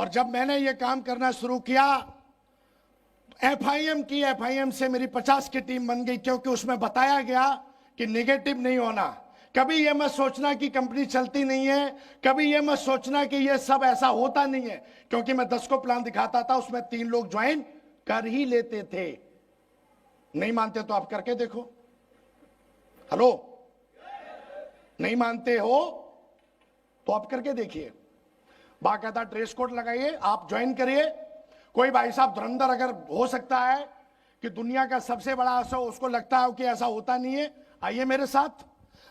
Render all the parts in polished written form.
और जब मैंने ये काम करना शुरू किया, एफआईएम की, एफआईएम से मेरी 50 की टीम बन गई, क्योंकि उसमें बताया गया कि नेगेटिव नहीं होना। कभी ये मत सोचना कि कंपनी चलती नहीं है, कभी ये मत सोचना कि ये सब ऐसा होता नहीं है, क्योंकि मैं 10 को प्लान दिखाता था, उसमें 3 लोग ज्वाइन कर ही लेते थे। नहीं मानते तो आप करके देखो। हेलो, नहीं मानते हो तो आप करके देखिए। बाकायदा ड्रेस कोड लगाइए, आप ज्वाइन करिए। कोई भाई साहब धुरंधर अगर हो सकता है कि दुनिया का सबसे बड़ा ऐसा, उसको लगता है कि ऐसा होता नहीं है, आइए मेरे साथ,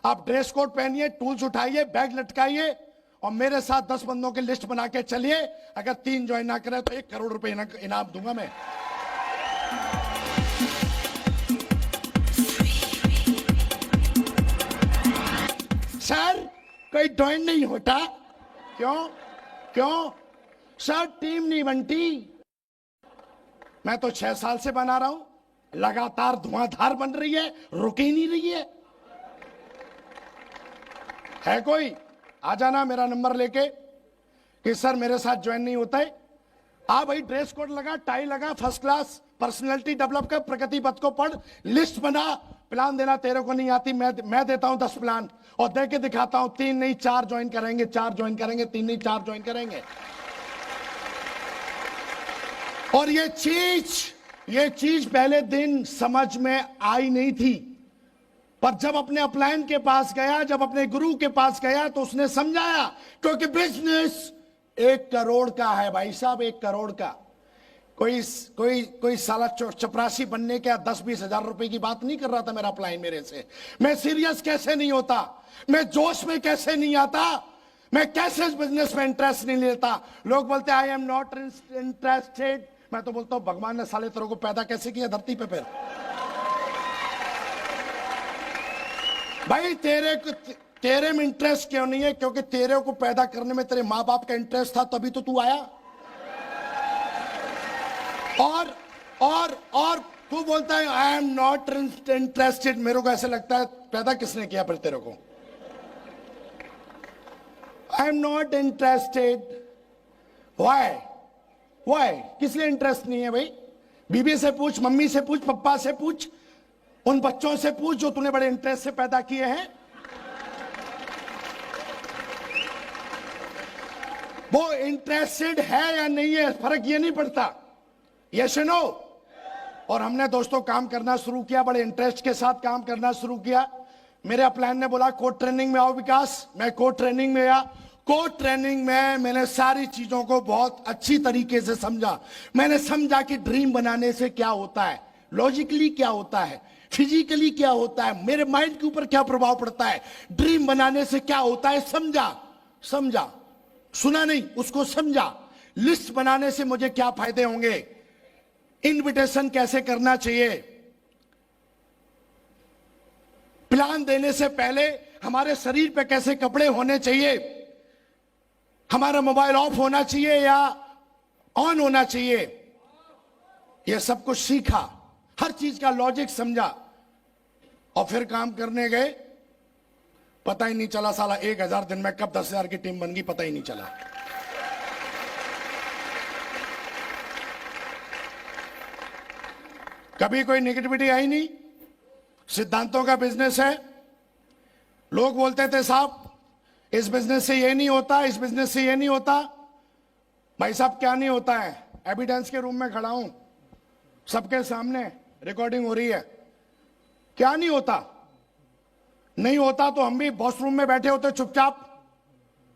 आप ड्रेस कोड पहनिए, टूल्स उठाइए, बैग लटकाइए और मेरे साथ 10 बंदों की लिस्ट बना के चलिए। अगर 3 ज्वाइन ना करें तो 1 करोड़ रुपए इनाम दूंगा मैं। सर कोई ज्वाइन नहीं होता, क्यों क्यों सर? टीम नहीं बनती। मैं तो 6 साल से बना रहा हूं, लगातार धुआंधार बन रही है, रुक ही नहीं रही है कोई? आ जाना मेरा नंबर लेके कि सर मेरे साथ ज्वाइन नहीं होता है। आ भाई, ड्रेस कोड लगा, टाई लगा, फर्स्ट क्लास, पर्सनैलिटी डेवलप कर, प्रगति पथ को पढ़, लिस्ट बना। प्लान देना तेरे को नहीं आती, मैं देता हूं 10 प्लान और दे के दिखाता हूं। 3 नहीं 4 ज्वाइन करेंगे, 4 ज्वाइन करेंगे, 3 नहीं 4 ज्वाइन करेंगे। और ये चीज पहले दिन समझ में आई नहीं थी, पर जब अपने अपलाइन के पास गया, जब अपने गुरु के पास गया तो उसने समझाया, क्योंकि बिजनेस 1 करोड़ का है भाई साहब, 1 करोड़ का। कोई साला चपरासी बनने के 10-20 हजार रुपए की बात नहीं कर रहा था मेरा अपलाइन मेरे से। मैं सीरियस कैसे नहीं होता, मैं जोश में कैसे नहीं आता, मैं कैसे इस बिजनेस में इंटरेस्ट नहीं लेता। लोग बोलते आई एम नॉट इंटरेस्टेड, मैं तो बोलता हूं भगवान ने साले तेरे को पैदा कैसे किया धरती पे? फिर भाई तेरे में इंटरेस्ट क्यों नहीं है? क्योंकि तेरे को पैदा करने में तेरे माँ बाप का इंटरेस्ट था, तभी तो तू आया। और तू बोलता है आई एम नॉट इंटरेस्टेड। मेरे को ऐसे लगता है पैदा किसने किया फिर तेरे को? I am not interested, why? किस लिए इंटरेस्ट नहीं है भाई? बीबी से पूछ, मम्मी से पूछ, पप्पा से पूछ, उन बच्चों से पूछ जो तूने बड़े इंटरेस्ट से पैदा किए हैं। वो इंटरेस्टेड है या नहीं है, फर्क ये नहीं पड़ता, यस और नो। और हमने दोस्तों काम करना शुरू किया, बड़े इंटरेस्ट के साथ काम करना शुरू किया। मेरे अपलाइन ने बोला कोड ट्रेनिंग में आओ विकास, मैं कोड ट्रेनिंग में आया। कोड ट्रेनिंग में मैंने सारी चीजों को बहुत अच्छी तरीके से समझा। मैंने समझा कि ड्रीम बनाने से क्या होता है, लॉजिकली क्या होता है, फिजिकली क्या होता है, मेरे माइंड के ऊपर क्या प्रभाव पड़ता है, ड्रीम बनाने से क्या होता है, समझा, सुना नहीं, उसको समझा। लिस्ट बनाने से मुझे क्या फायदे होंगे, इनविटेशन कैसे करना चाहिए, प्लान देने से पहले हमारे शरीर पे कैसे कपड़े होने चाहिए, हमारा मोबाइल ऑफ होना चाहिए या ऑन होना चाहिए, यह सब कुछ सीखा, हर चीज का लॉजिक समझा। और फिर काम करने गए, पता ही नहीं चला साला 1000 दिन में कब 10,000 की टीम बन गई, पता ही नहीं चला। कभी कोई नेगेटिविटी आई नहीं। सिद्धांतों का बिजनेस है। लोग बोलते थे साहब इस बिजनेस से ये नहीं होता, इस बिजनेस से ये नहीं होता। भाई साहब क्या नहीं होता है? एविडेंस के रूम में खड़ा हूं, सबके सामने रिकॉर्डिंग हो रही है। क्या नहीं होता? नहीं होता तो हम भी वॉशरूम में बैठे होते चुपचाप,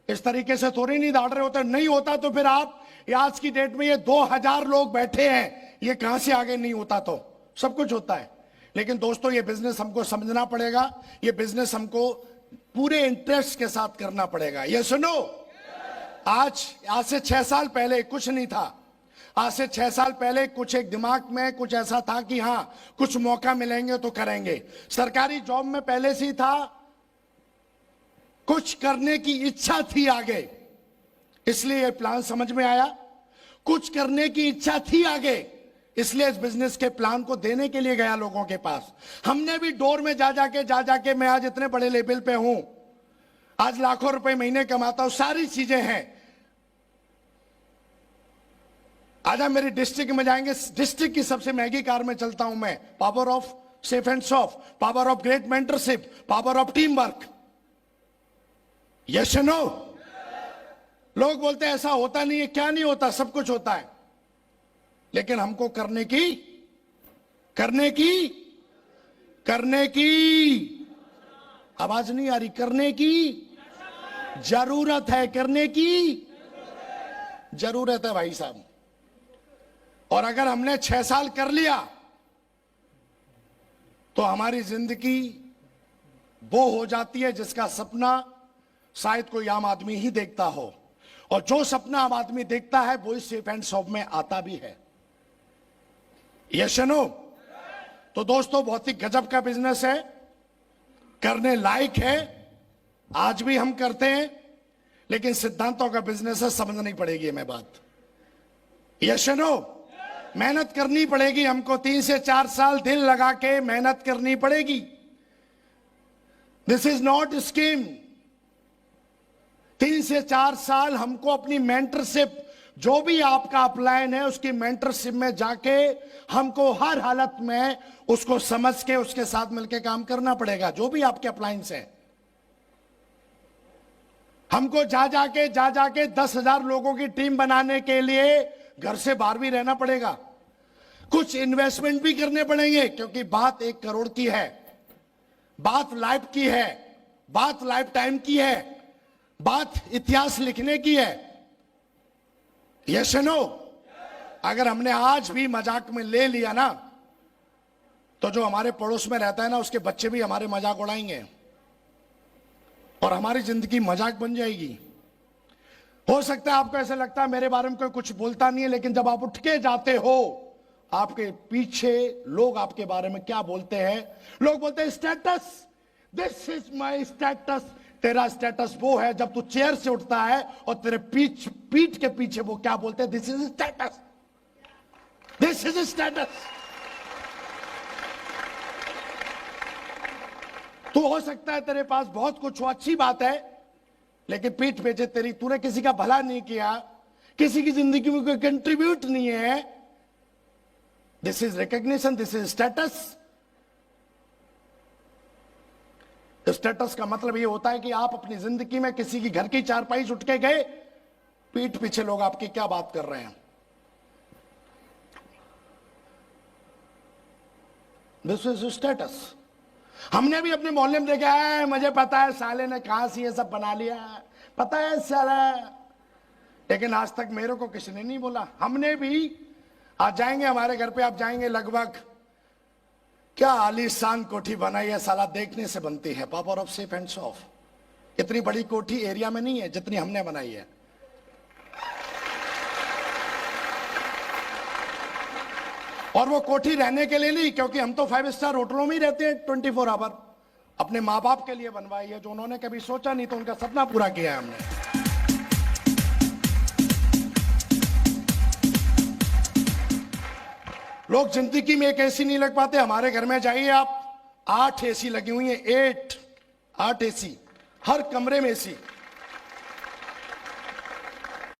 इस तरीके से थोड़ी नहीं दाड़ रहे होते। नहीं होता तो फिर आप आज की डेट में ये 2000 लोग बैठे हैं, ये कहां से आगे? नहीं होता तो सब कुछ होता है। लेकिन दोस्तों ये बिजनेस हमको समझना पड़ेगा, ये बिजनेस हमको पूरे इंटरेस्ट के साथ करना पड़ेगा। ये सुनो, आज से 6 साल पहले कुछ नहीं था। आज से 6 साल पहले कुछ एक दिमाग में कुछ ऐसा था कि हाँ कुछ मौका मिलेंगे तो करेंगे। सरकारी जॉब में पहले से ही था, कुछ करने की इच्छा थी आगे, इसलिए ये प्लान समझ में आया। कुछ करने की इच्छा थी आगे, इसलिए इस बिजनेस के प्लान को देने के लिए गया लोगों के पास। हमने भी डोर में जा जाके मैं आज इतने बड़े लेवल पे हूं, आज लाखों रुपए महीने कमाता हूं, सारी चीजें हैं। आज मेरी डिस्ट्रिक्ट में जाएंगे, डिस्ट्रिक्ट की सबसे महंगी कार में चलता हूं मैं। Power of safe and soft, power of great mentorship, power of team work. Yes no? लोग बोलते हैं ऐसा होता नहीं है। क्या नहीं होता? सब कुछ होता है, लेकिन हमको करने की आवाज नहीं आ रही। करने की जरूरत है, करने की जरूरत है भाई साहब। और अगर हमने 6 साल कर लिया तो हमारी जिंदगी वो हो जाती है जिसका सपना शायद कोई आम आदमी ही देखता हो, और जो सपना आम आदमी देखता है वो इस सेफ एंड सॉफ्ट में आता भी है। Yes no? तो दोस्तों, बहुत ही गजब का बिजनेस है, करने लायक है। आज भी हम करते हैं, लेकिन सिद्धांतों का बिजनेस है, समझनी पड़ेगी हमें बात। Yes no? मेहनत करनी पड़ेगी हमको, 3 से 4 साल दिल लगा के मेहनत करनी पड़ेगी। This is not scheme. 3 से 4 साल हमको अपनी मेंटरशिप, जो भी आपका अपलाइन है उसकी मेंटरशिप में जाके हमको हर हालत में उसको समझ के उसके साथ मिलकर काम करना पड़ेगा। जो भी आपके अपलाइंस है, हमको जा जाके 10,000 लोगों की टीम बनाने के लिए घर से बाहर भी रहना पड़ेगा, कुछ इन्वेस्टमेंट भी करने पड़ेंगे, क्योंकि बात 1 करोड़ की है, बात लाइफ की है, बात लाइफ टाइम की है, बात इतिहास लिखने की है। Yes no? अगर हमने आज भी मजाक में ले लिया ना, तो जो हमारे पड़ोस में रहता है ना, उसके बच्चे भी हमारे मजाक उड़ाएंगे और हमारी जिंदगी मजाक बन जाएगी। हो सकता है आपको ऐसा लगता है मेरे बारे में कोई कुछ बोलता नहीं है, लेकिन जब आप उठ के जाते हो, आपके पीछे लोग आपके बारे में क्या बोलते हैं। लोग बोलते हैं status, this is my status. तेरा स्टेटस वो है जब तू चेयर से उठता है और तेरे पीठ के पीछे वो क्या बोलते हैं, this is status, this is status. तो हो सकता है तेरे पास बहुत कुछ हो, अच्छी बात है, लेकिन पीठ पीछे तेरी, तूने किसी का भला नहीं किया, किसी की जिंदगी में कोई कंट्रीब्यूट नहीं है। This is recognition, this is status. Status का मतलब ये होता है कि आप अपनी जिंदगी में किसी की घर की चारपाई उठ के गए, पीठ पीछे लोग आपकी क्या बात कर रहे हैं। This is status. हमने भी अपने मोहल्ले में देखा है, मुझे पता है साले ने कहां से ये सब बना लिया, पता है साला, लेकिन आज तक मेरे को किसी ने नहीं बोला। हमने भी, आज जाएंगे हमारे घर पे, आप जाएंगे, लगभग क्या आलीशान कोठी बनाई है साला, देखने से बनती है। Power of safe and soft. इतनी बड़ी कोठी एरिया में नहीं है जितनी हमने बनाई है। और वो कोठी रहने के लिए नहीं, क्योंकि हम तो 5 स्टार होटलों में ही रहते हैं 24 आवर। अपने माँ बाप के लिए बनवाई है, जो उन्होंने कभी सोचा नहीं, तो उनका सपना पूरा किया है हमने। लोग जिंदगी में एक एसी नहीं लग पाते। हमारे घर में जाइए आप, 8 एसी लगी हुई है, 8 एसी, हर कमरे में एसी।